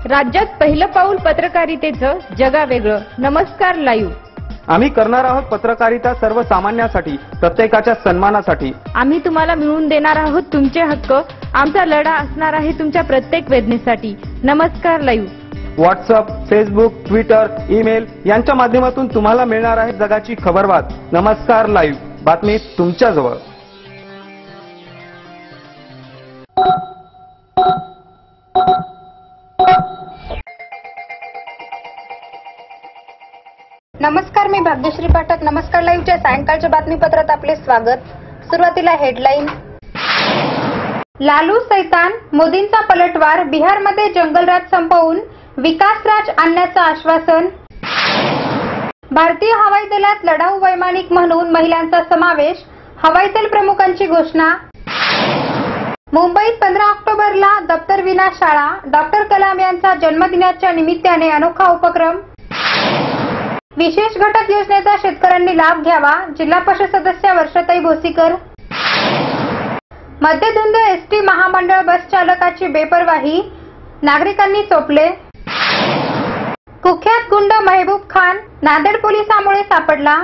राज्यात पहिलं पाऊल पत्रकारितेचं जगावेगळं. नमस्कार लाईव्ह. आम्ही करणार आहोत पत्रकारिता सर्वसामान्यांसाठी, प्रत्येकाच्या सन्मानासाठी. आम्ही तुम्हाला मिळवून देणार आहोत तुमचे हक्क. आमचा लढा असणार आहे तुमच्या प्रत्येक वेदनेसाठी. नमस्कार live. WhatsApp, Facebook, Twitter, email यांच्या माध्यमातून तुम्हाला मिळणार आहे जगाची खबरबात. नमस्कार लाईव्ह, बातमी तुमच्या जवळ. नमस्कार, मी भाग्यश्री पाठक. नमस्कार लाईव्हच्या सायंकाळच्या बातमीपत्रात आपले स्वागत. सुरुवातीला हेडलाईन. लालू सैतान, मोदींचा पलटवार. बिहारमध्ये जंगलराज संपवून विकासराज आणण्याचं आश्वासन. भारतीय हवाई दलात लढाऊ वैमानिक म्हणून महिलांचा समावेश. हवाई दल प्रमुखांची घोषणा. मुंबईत 15 ऑक्टोबरला दप्तर विना शाळा. डॉक्टर कलाम यांचा जन्मदिनाच्या निमित्ताने अनोखा उपक्रम. विशेष घटक योजनेचा शेतकऱ्यांनी लाभ घ्यावा. जिल्हा परिषद सदस्य वर्षाताई भोसीकर. मध्यधुंद एसटी महामंडळ बस चालकाची बेपरवाही, नागरिकांनी चोपले. कुख्यात गुंड महबूब खान नांदेड पोलिसांमुळे सापडला.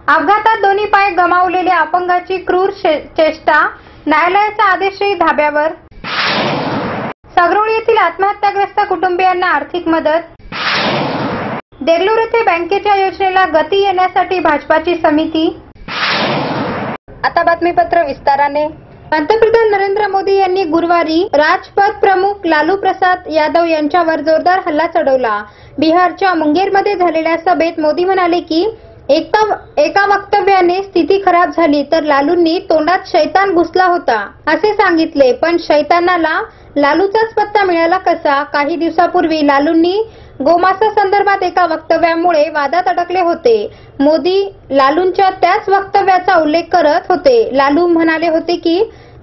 अपघातात दोन्ही पाय गमावलेल्या अपंगाची क्रूर चेष्टा. न्यायालयाचा आदेशही धाब्यावर. सगरोळी येथील आत्महत्याग्रस्त कुटुंबियांना आर्थिक मदत. देगलूर येथे बँकेच्या योजनेला गती येण्यासाठी भाजपाची समिती. आता बातमीपत्र विस्ताराने. पंतप्रधान नरेंद्र मोदी यांनी गुरुवारी राजपथ प्रमुख लालू प्रसाद यादव यांच्यावर जोरदार हल्ला चढवला. बिहारच्या मुंगेरमध्ये झालेल्या सभेत मोदी म्हणाले की एका वक्तव्याने स्थिती खराब झाली तर लालूंनी तोंडात शैतान घुसला होता असे सांगितले. पण शैतानाला लालूचाच पत्ता मिळाला कसा? काही दिवसापूर्वी लालूंनी गोमांसा संदर्भात एका वक्तव्यामुळे वादात अडकले होते. मोदी लालूंच्या त्याच वक्तव्याचा उल्लेख करत होते. लालू म्हणाले होते की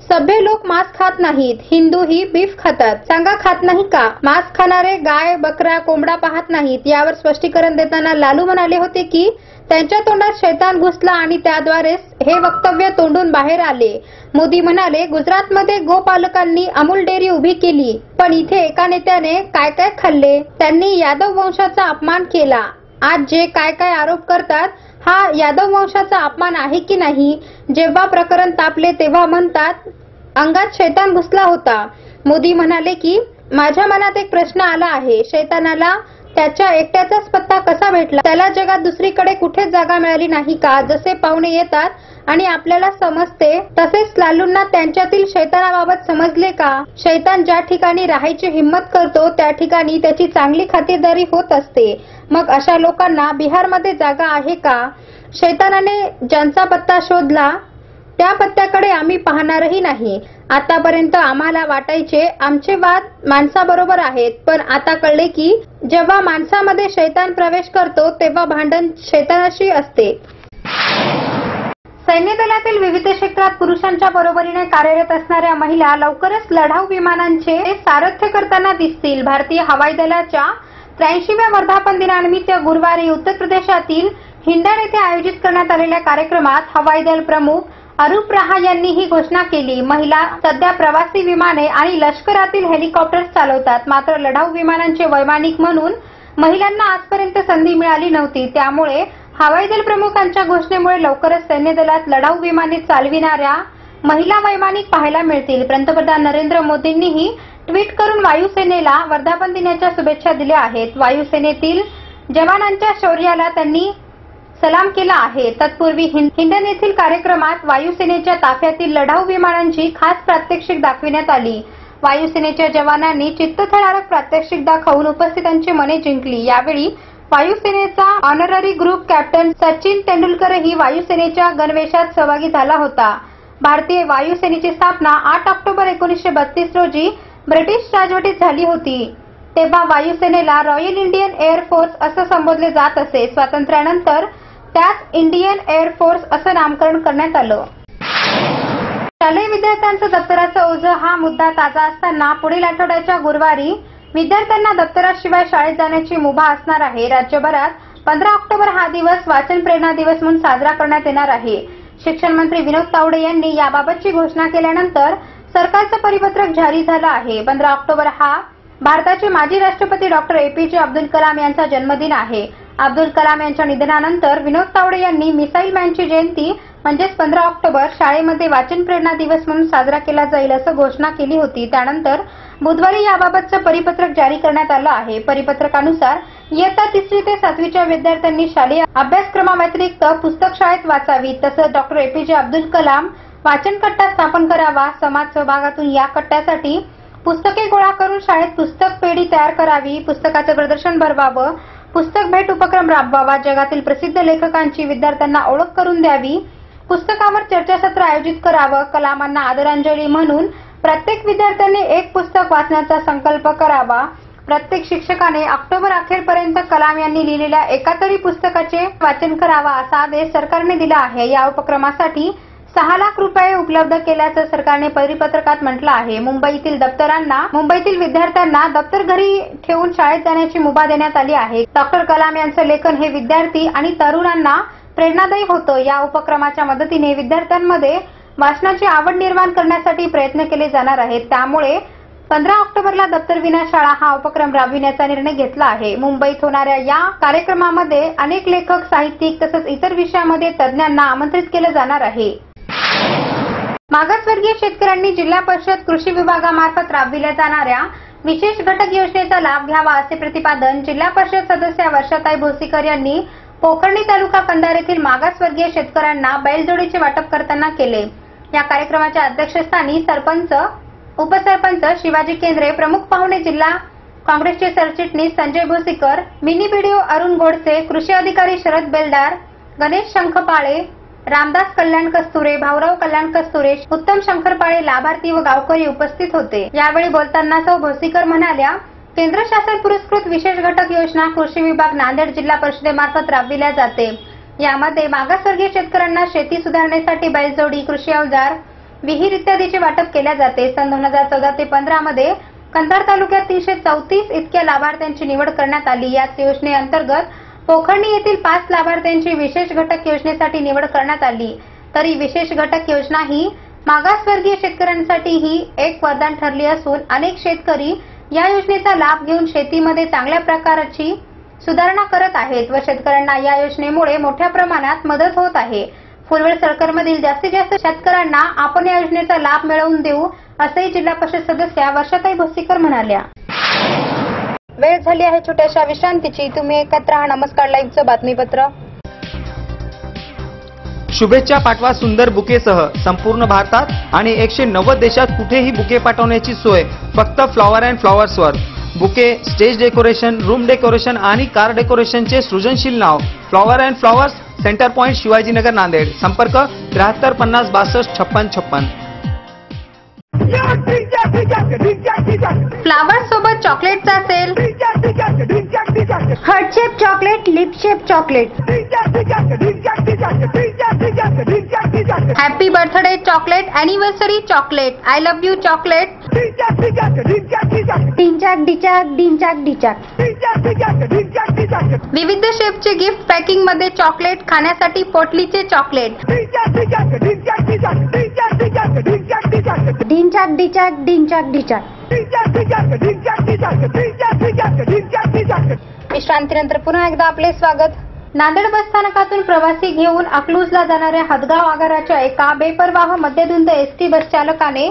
सभ्य लोक मांस खात नाहीत, हिंदू ही बीफ खातात. सांगा, खात नाही का? मांस खाणारे गाय, बकरा, कोंबडा पाहत नाहीत. यावर स्पष्टीकरण देताना लालू म्हणाले होते की त्यांच्या तोंडात शैतान घुसला आणि त्याद्वारे हे वक्तव्य तोंडून बाहेर आले. मोदी म्हणाले, गुजरातमध्ये गोपालकांनी अमूल डेअरी उभी केली, पण इथे एका नेत्याने काय काय खाल्ले? त्यांनी यादव वंशाचा अपमान केला. आज जे काय काय आरोप करतात हा यादव वंशाचा अपमान आहे की नाही? जेव्हा प्रकरण तापले तेव्हा म्हणतात अंगात शैतान घुसला होता. मोदी म्हणाले की माझ्या मनात एक प्रश्न आला आहे, शैतानाला त्याच्या एकट्याचाच पत्ता कसा भेटला? त्याला जगात दुसरीकडे कुठेच जागा मिळाली नाही का? जसे पाहुणे येतात आणि आपल्याला समजते तसेच लालूंना त्यांच्यातील शैतानाबाबत समजले का? शैतान ज्या ठिकाणी राहायची हिम्मत करतो त्या ठिकाणी त्याची चांगली खातिरदारी होत असते. मग अशा लोकांना बिहारमध्ये जागा आहे का? शैतानाने ज्यांचा पत्ता शोधला त्या पत्त्याकडे आम्ही पाहणारही नाही. आतापर्यंत आम्हाला वाटायचे आमचे वाद माणसाबरोबर आहेत, पण आता कळले की जेव्हा माणसामध्ये शैतान प्रवेश करतो तेव्हा भांडण शैतानाशी असते. सैन्य दलातील विविध क्षेत्रात पुरुषांच्या बरोबरीने कार्यरत असणाऱ्या महिला लवकरच लढाऊ विमानांचे सारथ्य करताना दिसतील. भारतीय हवाई दलाच्या 83व्या वर्धापन दिनानिमित्त गुरुवारी उत्तर प्रदेशातील हिंडन येथे आयोजित करण्यात आलेल्या कार्यक्रमात हवाई दल प्रमुख अरूप राहा यांनी ही घोषणा केली. महिला सध्या प्रवासी विमाने आणि लष्करातील हेलिकॉप्टर्स चालवतात, मात्र लढाऊ विमानांचे वैमानिक म्हणून महिलांना आजपर्यंत संधी मिळाली नव्हती. त्यामुळे हवाई दल प्रमुखांच्या घोषणेमुळे लवकरच सैन्य दलात लढाऊ विमाने चालविणाऱ्या महिला वैमानिक पाहायला मिळतील. पंतप्रधान नरेंद्र मोदींनीही ट्विट करून वायुसेनेला वर्धापन दिनाच्या शुभेच्छा दिल्या आहेत. वायुसेनेतील जवानांच्या शौर्याला त्यांनी सलाम केला आहे. तत्पूर्वी हिंडन येथील कार्यक्रमात वायुसेनेच्या ताफ्यातील लढाऊ विमानांची खास प्रात्यक्षिक दाखविण्यात आली. वायुसेनेच्या जवानांनी चित्तथरारक प्रात्यक्षिक दाखवून उपस्थितांची मने जिंकली. यावेळी वायुसेनेचा ऑनररी ग्रुप कॅप्टन सचिन तेंडुलकरही वायुसेनेच्या गणवेशात सहभागी झाला होता. भारतीय वायुसेनेची स्थापना 8 ऑक्टोबर 1932 रोजी ब्रिटिश राजवटीत झाली होती. तेव्हा वायुसेनेला रॉयल इंडियन एअर फोर्स असं संबोधले जात असे. स्वातंत्र्यानंतर त्यास इंडियन एअर फोर्स असं नामकरण करण्यात आलं. शालेय विद्यार्थ्यांचं दप्तराचं ओझं हा मुद्दा ताजा असताना पुढील आठवड्याच्या गुरुवारी विद्यार्थ्यांना दप्तराशिवाय शाळेत जाण्याची मुभा असणार आहे. राज्यभरात 15 ऑक्टोबर हा दिवस वाचन प्रेरणा दिवस म्हणून साजरा करण्यात येणार आहे. शिक्षण मंत्री विनोद तावडे यांनी याबाबतची घोषणा केल्यानंतर सरकारचं परिपत्रक जारी झालं आहे. 15 ऑक्टोबर हा भारताचे माजी राष्ट्रपती डॉक्टर एपीजे अब्दुल कलाम यांचा जन्मदिन आहे. अब्दुल कलाम यांच्या निधनानंतर विनोद तावडे यांनी मिसाईल मॅनची जयंती म्हणजेच 15 ऑक्टोबर शाळेमध्ये वाचन प्रेरणा दिवस म्हणून साजरा केला जाईल असं घोषणा केली होती. त्यानंतर बुधवारी याबाबतचं परिपत्रक जारी करण्यात आलं आहे. परिपत्रकानुसार इयत्ता 3री ते 7वीच्या विद्यार्थ्यांनी शालेय अभ्यासक्रमाव्यतिरिक्त पुस्तक शाळेत वाचावी. तसंच डॉक्टर एपीजे अब्दुल कलाम वाचन कट्टा स्थापन करावा. समाज सहभागातून या कट्ट्यासाठी पुस्तके गोळा करून शाळेत पुस्तक पेढी तयार करावी. पुस्तकाचं प्रदर्शन भरवावं. पुस्तक भेट उपक्रम राबवावा. जगातील प्रसिद्ध लेखकांची विद्यार्थ्यांना ओळख करून द्यावी. पुस्तकावर चर्चासत्र आयोजित करावं. कलामांना आदरांजली म्हणून प्रत्येक विद्यार्थ्याने एक पुस्तक वाचण्याचा संकल्प करावा. प्रत्येक शिक्षकाने ऑक्टोबर अखेरपर्यंत कलाम यांनी लिहिलेल्या एका तरी पुस्तकाचे वाचन करावा असा आदेश सरकारने दिला आहे. या उपक्रमासाठी 6 लाख रुपये उपलब्ध केल्याचं सरकारने परिपत्रकात म्हटलं आहे. मुंबईतील विद्यार्थ्यांना दप्तर घरी ठेवून शाळेत जाण्याची मुभा देण्यात आली आहे. डॉक्टर कलाम यांचं लेखन हे विद्यार्थी आणि तरुणांना प्रेरणादायी होतं. या उपक्रमाच्या मदतीने विद्यार्थ्यांमध्ये वाचनाची आवड निर्माण करण्यासाठी प्रयत्न केले जाणार आहेत. त्यामुळे 15 ऑक्टोबरला दप्तर विना शाळा हा उपक्रम राबविण्याचा निर्णय घेतला आहे. मुंबईत होणाऱ्या या कार्यक्रमामध्ये अनेक लेखक, साहित्यिक तसंच इतर विषयामध्ये तज्ज्ञांना आमंत्रित केलं जाणार आहे. मागासवर्गीय शेतकऱ्यांनी जिल्हा परिषद कृषी विभागामार्फत राबविल्या जाणाऱ्या विशेष घटक योजनेचा लाभ घ्यावा असे प्रतिपादन जिल्हा परिषद सदस्य वर्षाताई भोसीकर यांनी पोखर्णी तालुका कंधार येथील मागासवर्गीय शेतकऱ्यांना बैलजोडीचे वाटप करताना केले. या कार्यक्रमाच्या अध्यक्षस्थानी सरपंच, उपसरपंच शिवाजी केंद्रे, प्रमुख पाहुणे जिल्हा काँग्रेसचे सरचिटणीस संजय भोसीकर, मिनी बीडीओ अरुण गोडसे, कृषी अधिकारी शरद बेलदार, गणेश शंखपाळे, रामदास कल्याण कस्तुरे, भाऊराव कल्याण कस्तुरे, उत्तम शंकरपाळे, लाभार्थी व गावकरी उपस्थित होते. यावेळी बोलताना सौ भोसीकर म्हणाल्या, केंद्र शासन पुरस्कृत विशेष घटक योजना कृषी विभाग नांदेड जिल्हा परिषदेमार्फत राबविल्या जाते. यामध्ये मागासवर्गीय शेतकऱ्यांना शेती सुधारण्यासाठी बैलजोडी, कृषी अवजार, विहीर इत्यादीचे वाटप केले जाते. सन 2014 ते 15 मध्ये कंधार तालुक्यात 334 इतक्या लाभार्थ्यांची निवड करण्यात आली. याच योजनेअंतर्गत पोखर्णी येथील 5 लाभार्थ्यांची विशेष घटक योजनेसाठी निवड करण्यात आली. तरी विशेष घटक योजना ही मागासवर्गीय शेतकऱ्यांसाठी ही एक वरदान ठरली असून अनेक शेतकरी या योजनेचा लाभ घेऊन शेतीमध्ये चांगल्या प्रकारची सुधारणा करत आहेत व शेतकऱ्यांना या योजनेमुळे मोठ्या प्रमाणात मदत होत आहे. फुलवड सर्कलमधील जास्तीत जास्त शेतकऱ्यांना आपण या योजनेचा लाभ मिळवून देऊ असेही जिल्हा परिषद सदस्या वर्षाताई भोसीकर म्हणाल्या. वेळ झाली आहे छोट्याशा विश्रांतीची. तुम्ही एकत्र राहा. नमस्कार लाईव्हचं बातमीपत्र. शुभेच्छा पाठवा सुंदर बुकेसह. संपूर्ण भारतात आणि 190 देशात कुठेही बुके पाठवण्याची सोय फक्त फ्लॉवर अँड फ्लॉवर्सवर. Bouquet, stage decoration, room decoration आणि कार डेकोरेशनचे सृजनशील नाव flower and flowers, centre point, Shivajinagar, Nanded. संपर्क 73 50 62 56 56. फ्लावर सोबत चॉकलेटचा sale. Heart shape chocolate, lip shape chocolate, happy birthday chocolate, anniversary chocolate, I love you chocolate, डिंचाक डिचाक डिंचाक डिचाक. विविध शेपचे गिफ्ट पॅकिंग मध्ये चॉकलेट, खाण्यासाठी पोटलीचे चॉकलेट, डिंचाक डिचाक डिंचाक डिचाक. विश्रांतीनंतर पुन्हा एकदा आपले स्वागत. नांदेड बसस्थानकातून प्रवासी घेऊन अकलूजला जाणाऱ्या हदगाव आगाराच्या एका बेपरवाह मध्यधुंद एसटी बस चालकाने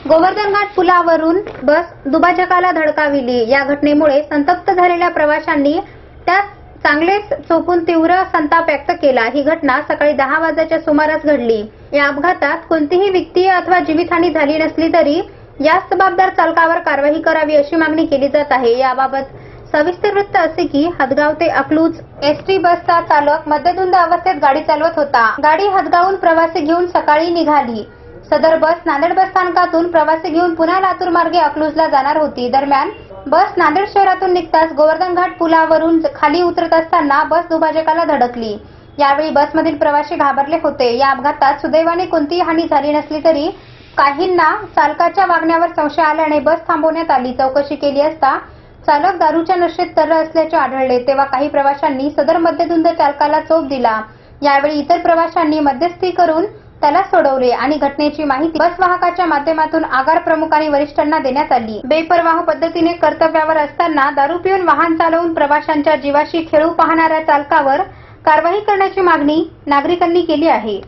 गोवर्धन घाट पुलावरून बस दुभाजकाला धडकाविली. या घटनेमुळे संतप्त झालेल्या प्रवाशांनी त्यात चांगलेच चोपून तीव्र संताप व्यक्त केला. ही घटना सकाळी 10 वाजताच्या सुमारास घडली. या अपघातात कोणतीही वित्तीय अथवा जीवितहानी झाली नसली तरी यास जबाबदार चालकावर कारवाई करावी अशी मागणी केली जात आहे. याबाबत सविस्तर वृत्त असे की हदगाव ते अकलूज एसटी बसचा चालक मध्यधुंद अवस्थेत गाडी चालवत होता. गाडी हदगावहून प्रवासी घेऊन सकाळी निघाली. सदर बस नांदेड बसस्थानकातून प्रवासी घेऊन पुन्हा लातूर मार्गे अकलूजला जाणार होती. दरम्यान बस नांदेड शहरातून निघताच गोवर्धन घाट पुलावरून खाली उतरत असताना बस दुभाजकाला धडकली. यावेळी बसमधील प्रवासी घाबरले होते. या अपघातात सुदैवाने कोणतीही हानी झाली नसली तरी काहींना चालकाच्या वागण्यावर संशय आल्याने बस थांबवण्यात आली. चौकशी केली असता चालक दारूच्या नशेत तर असल्याचे आढळले. तेव्हा काही प्रवाशांनी सदर मध्यधुंद चालकाला चोप दिला. यावेळी इतर प्रवाशांनी मध्यस्थी करून त्याला सोडवले आणि घटनेची माहिती बस वाहकाच्या माध्यमातून आगार प्रमुख आणि वरिष्ठांना देण्यात आली। बेपरवाह पद्धतीने कर्तव्यावर असताना दारू पिऊन वाहन चालवून प्रवाशांच्या जीवाशी खेळू पाहणाऱ्या चालकावर कारवाई करण्याची मागणी नागरिकांनी केली आहे।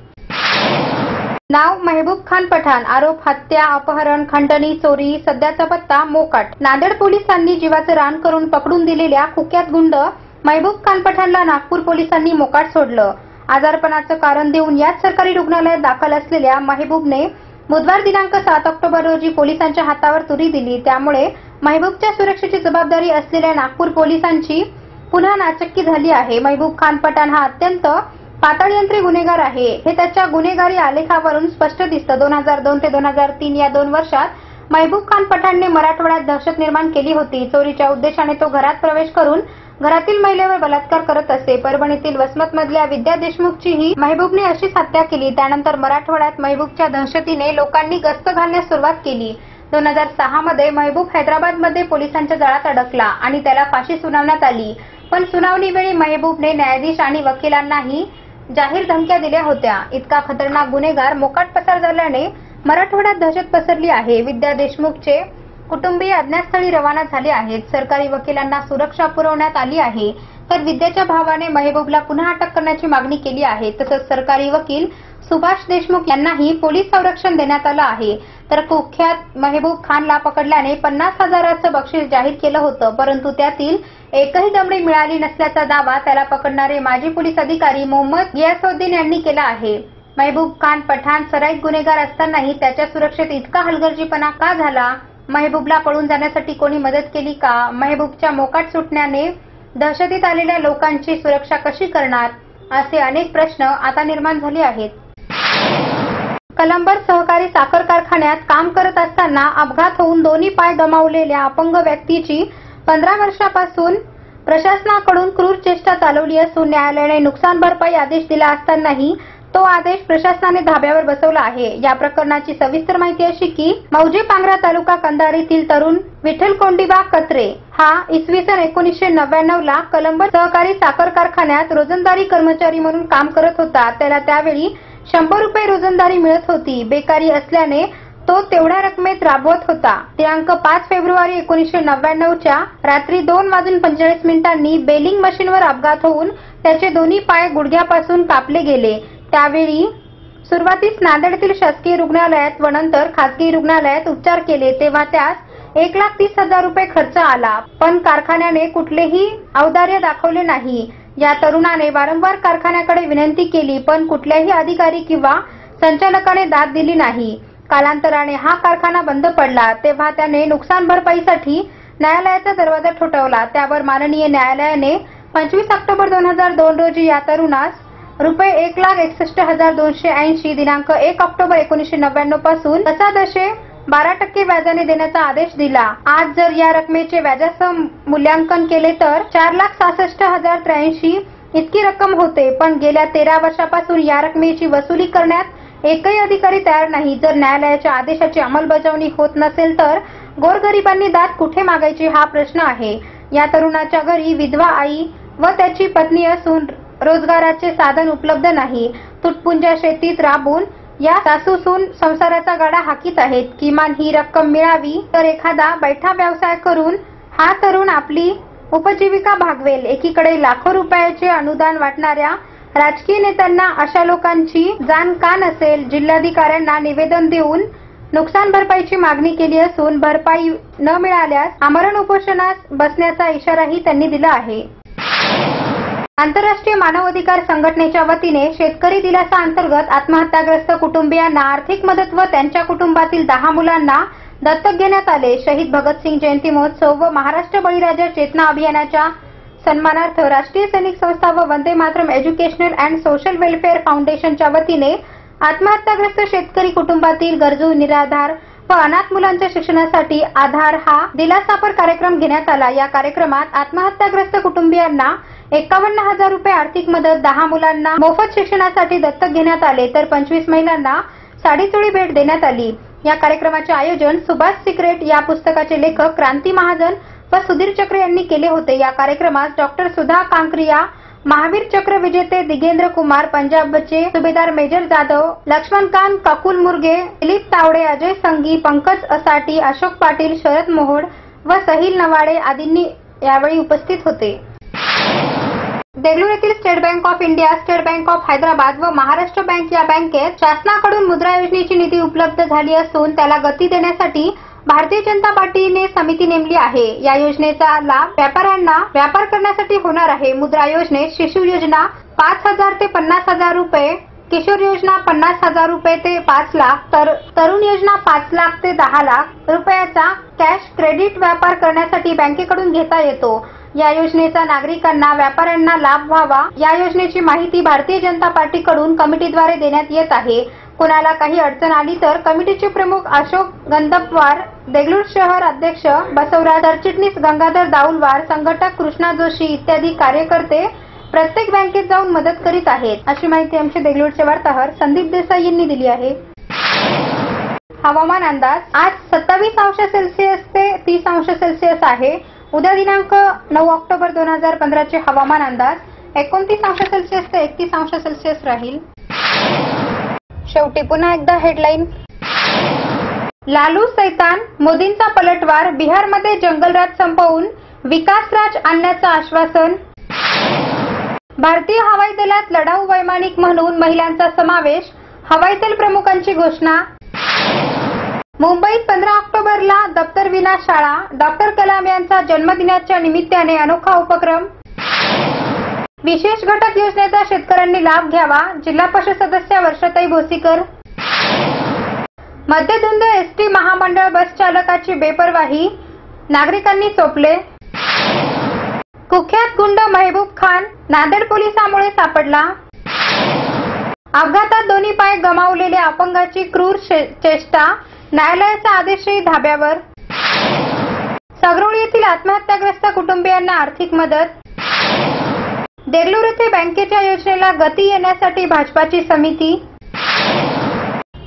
नाव महबूब खान पठाण, आरोप हत्या, अपहरण, खंडणी, चोरी, सध्याचा पत्ता मोकाट। नांदेड पोलिसांनी जीवाचं रान करून पकडून दिलेल्या कुख्यात गुंड महबूब खान पठाणला नागपूर पोलिसांनी मोकाट सोडलं। आजारपणाचं कारण देऊन याच सरकारी रुग्णालयात दाखल असलेल्या महबूबने बुधवार दिनांक 7 ऑक्टोबर रोजी पोलिसांच्या हातावर तुरी दिली। त्यामुळे महबूबच्या सुरक्षेची जबाबदारी असलेल्या नागपूर पोलिसांची पुन्हा नाचक्की झाली आहे। महबूब खान पठाण हा अत्यंत पातळयंत्री गुन्हेगार आहे हे त्याच्या गुन्हेगारी आलेखावरून स्पष्ट दिसतं। 2002 ते 2003 या 2 वर्षात महबूब खान पठाणने मराठवाड्यात दहशत निर्माण केली होती। चोरीच्या उद्देशाने तो घरात प्रवेश करून घरातील महिलेवर बलात्कार करत असे। परभणीतील वसमतमधल्या विद्या देशमुखचीही महबूबने अशीच हत्या केली। त्यानंतर मराठवाड्यात महबूबच्या दहशतीने लोकांनी गस्त घालण्यास सुरुवात केली। 2006 मध्ये महबूब हैदराबादमध्ये पोलिसांच्या जाळ्यात अडकला आणि त्याला फाशी सुनावण्यात आली। पण सुनावणीवेळी महबूबने न्यायाधीश आणि वकिलांनाही जाहीर धमक्या दिल्या होत्या। इतका खतरनाक गुन्हेगार मोकाट पसार झाल्याने मराठवाड्यात दहशत पसरली आहे। विद्या देशमुखचे कुटुंबीय अज्ञातस्थळी रवाना झाले आहेत। सरकारी वकिलांना सुरक्षा पुरवण्यात आली आहे, तर विद्याच्या भावाने महबूबला पुन्हा अटक करण्याची मागणी केली आहे। तसंच सरकारी वकील सुभाष देशमुख यांनाही पोलीस संरक्षण देण्यात आलं आहे। तर कुख्यात महबूब खानला पकडल्याने 50,000चं बक्षीस जाहीर केलं होतं, परंतु त्यातील एकही दमडी मिळाली नसल्याचा दावा त्याला पकडणारे माजी पोलीस अधिकारी मोहम्मद गियासुद्दीन यांनी केला आहे। महबूब खान पठाण सराईत गुन्हेगार असतानाही त्याच्या सुरक्षेत इतका हलगर्जीपणा का झाला? महबूबला पळून जाण्यासाठी कोणी मदत केली का? महबूबच्या मोकाट सुटण्याने दहशतीत आलेल्या लोकांची सुरक्षा कशी करणार? असे अनेक प्रश्न आता निर्माण झाले आहेत। कलंबर सहकारी साखर कारखान्यात काम करत असताना अपघात होऊन दोन्ही पाय गमावलेल्या अपंग व्यक्तीची 15 वर्षापासून प्रशासनाकडून क्रूर चेष्टा चालवली असून न्यायालयाने नुकसान भरपाई आदेश दिला असतानाही तो आदेश प्रशासनाने धाब्यावर बसवला आहे। या प्रकरणाची सविस्तर माहिती अशी की मौजे पांगरा तालुका कंधार येथील तरुण विठ्ठल कोंडीबा कत्रे हा इसवी सन 1999 ला कलंबर सहकारी साखर कारखान्यात रोजंदारी कर्मचारी म्हणून काम करत होता। त्याला त्यावेळी 100 रुपये रोजंदारी मिळत होती। बेकारी असल्याने तो तेवढ्या रकमेत राबवत होता। दिनांक 5 फेब्रुवारी 1999 च्या रात्री 2:45 बेलिंग मशीनवर अपघात होऊन त्याचे दोन्ही पाय गुडघ्यापासून कापले गेले। त्यावेळी सुरुवातीस नांदेडतील शासकीय रुग्णालयात व नंतर खासगी रुग्णालयात उपचार केले, तेव्हा त्यास 1,30,000 रुपये खर्च आला, पण कारखान्याने कुठलेही औदार्य दाखवले नाही। या तरुणाने वारंवार कारखान्याकडे विनंती केली, पण कुठल्याही अधिकारी किंवा संचालकाने दाद दिली नाही। कालांतराने हा कारखाना बंद पडला, तेव्हा त्याने नुकसान भरपाईसाठी न्यायालयाचा दरवाजा ठोठावला। त्यावर माननीय न्यायालयाने 25 ऑक्टोबर 2002 रोजी या तरुणास रुपये 1,61,280 दिनांक 1 ऑक्टोबर 1999 पासून 12% व्याजाने देण्याचा आदेश दिला। आज जर या रकमेचे व्याजासह मूल्यांकन केले तर 4,66,083 इतकी रक्कम होते, पण गेल्या 13 वर्षापासून या रकमेची वसुली करण्यात एकही अधिकारी तयार नाही। जर न्यायालयाच्या आदेशाची अंमलबजावणी होत नसेल तर गोरगरिबांनी दाद कुठे मागायची हा प्रश्न आहे। या तरुणाच्या घरी विधवा आई व त्याची पत्नी असून रोजगाराचे साधन उपलब्ध नाही। तुटपुंज्या शेतीत राबून या सासूसून संसाराचा गाडा हाकीत आहेत। किमान ही रक्कम मिळावी तर एखादा बैठा व्यवसाय करून हा तरुण आपली उपजीविका भागवेल। एकीकडे लाखो रुपयाचे अनुदान वाटणाऱ्या राजकीय नेत्यांना अशा लोकांची जाण का नसेल? जिल्हाधिकाऱ्यांना निवेदन देऊन नुकसान भरपाईची मागणी केली असून भरपाई न मिळाल्यास आमरण उपोषणास बसण्याचा इशाराही त्यांनी दिला आहे। आंतरराष्ट्रीय मानवाधिकार संघटनेच्या वतीने शेतकरी दिलासा अंतर्गत आत्महत्याग्रस्त कुटुंबियांना आर्थिक मदत व त्यांच्या कुटुंबातील 10 मुलांना दत्तक घेण्यात आले। शहीद भगतसिंग जयंती महोत्सव व महाराष्ट्र बळीराजा चेतना अभियानाच्या सन्मानार्थ राष्ट्रीय सैनिक संस्था व Vande Mataram educational and social welfare फाउंडेशनच्या वतीने आत्महत्याग्रस्त शेतकरी कुटुंबातील गरजू, निराधार व अनाथ मुलांच्या शिक्षणासाठी आधार हा दिलासापर कार्यक्रम घेण्यात आला। या कार्यक्रमात आत्महत्याग्रस्त कुटुंबियांना 51,000 रुपये आर्थिक मदत, 10 मुलांना मोफत शिक्षणासाठी दत्तक घेण्यात आले, तर 25 महिलांना साडीचोळी भेट देण्यात आली। या कार्यक्रमाचे आयोजन सुभाष सिक्रेट या पुस्तकाचे लेखक क्रांती महाजन व सुधीर चक्र यांनी केले होते। या कार्यक्रमात डॉक्टर सुधा कांकरिया महावीर चक्र विजेते दिगेंद्र कुमार, पंजाबचे सुभेदार मेजर जाधव, लक्ष्मणकांत काकुल मुर्गे, दिलीप तावडे, अजय संघी, पंकज असाटी, अशोक पाटील, शरद मोहोड व सहिल नवाडे आदींनी यावेळी उपस्थित होते. देगलूर येथील state bank of India, state bank of Hyderabad व महाराष्ट्र बँक या बँकेत शासनाकडून मुद्रा योजनेची निधी उपलब्ध झाली असून त्याला गती देण्यासाठी भारतीय जनता पार्टीने समिती नेमली आहे. या योजनेचा लाभ व्यापाऱ्यांना व्यापार करण्यासाठी होणार आहे. मुद्रा योजनेत शिशु योजना 5,000 ते 50,000 रुपये, किशोर योजना 50,000 रुपये ते 5 लाख, तर तरुण योजना 5 लाख ते 10 लाख रुपयाचा कॅश क्रेडिट व्यापार करण्यासाठी बँकेकडून घेता येतो. या योजनेचा नागरिकांना व्यापाऱ्यांना लाभ व्हावा या योजनेची माहिती भारतीय जनता पार्टीकडून कमिटीद्वारे देण्यात येत आहे. कोणाला काही अडचण आली तर कमिटीचे प्रमुख अशोक गंधपवार, देगलूर शहर अध्यक्ष बसवराज, सरचिटणीस गंगाधर दाऊलवार, संघटक कृष्णा जोशी इत्यादी कार्यकर्ते प्रत्येक बँकेत जाऊन मदत करीत आहेत, अशी माहिती आमचे देगलूरचे वार्ताहर संदीप देसाई यांनी दिली आहे. हवामान अंदाज. आज 27°C ते 30°C आहे. उद्या दिनांक 9 ऑक्टोबर 2015 चे हवामान अंदाज 29°C ते 31°C राहील. शेवटी पुन्हा एकदा हेडलाईन. लालू सैतान, मोदींचा पलटवार, बिहारमध्ये जंगलराज संपवून विकासराज आणण्याचं आश्वासन. भारतीय हवाई दलात लढाऊ वैमानिक म्हणून महिलांचा समावेश, हवाई दल प्रमुखांची घोषणा. मुंबईत 15 ऑक्टोबरला दप्तर विना शाळा, डॉक्टर कलाम यांचा जन्मदिनाच्या निमित्ताने अनोखा उपक्रम. विशेष घटक योजनेचा शेतकऱ्यांनी लाभ घ्यावा, जिल्हा परिषद सदस्य वर्षाताई भोसीकर. मध्यधुंद एसटी महामंडळ बस चालकाची बेपरवाही, नागरिकांनी चोपले. कुख्यात गुंड महबूब खान नांदेड पोलिसांमुळे सापडला. अपघातात दोन्ही पाय गमावलेल्या अपंगाची क्रूर चेष्टा, न्यायालयाचा आदेशही धाब्यावर. सगरोळी येथील आत्महत्याग्रस्त कुटुंबियांना आर्थिक मदत. देगलूर येथे बँकेच्या योजनेला गती येण्यासाठी भाजपाची समिती.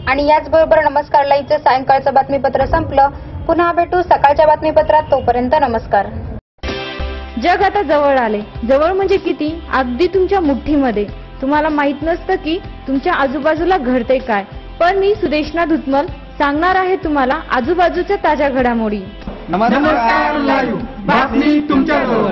आणि याचबरोबर नमस्कार लाईव्हचं सायंकाळचं बातमीपत्र संपलं. पुन्हा भेटू सकाळच्या बातमीपत्रात. तोपर्यंत नमस्कार. जग आता जवळ आले. जवळ म्हणजे किती? अगदी तुमच्या मुठ्ठीमध्ये. तुम्हाला माहित नसतं की तुमच्या आजूबाजूला घडते काय, पण मी सुदेशना धुतमल सांगणार आहे तुम्हाला आजूबाजूच्या ताज्या घडामोडी. नमस्कार लाईव्ह बातमी तुमच्याजवळ.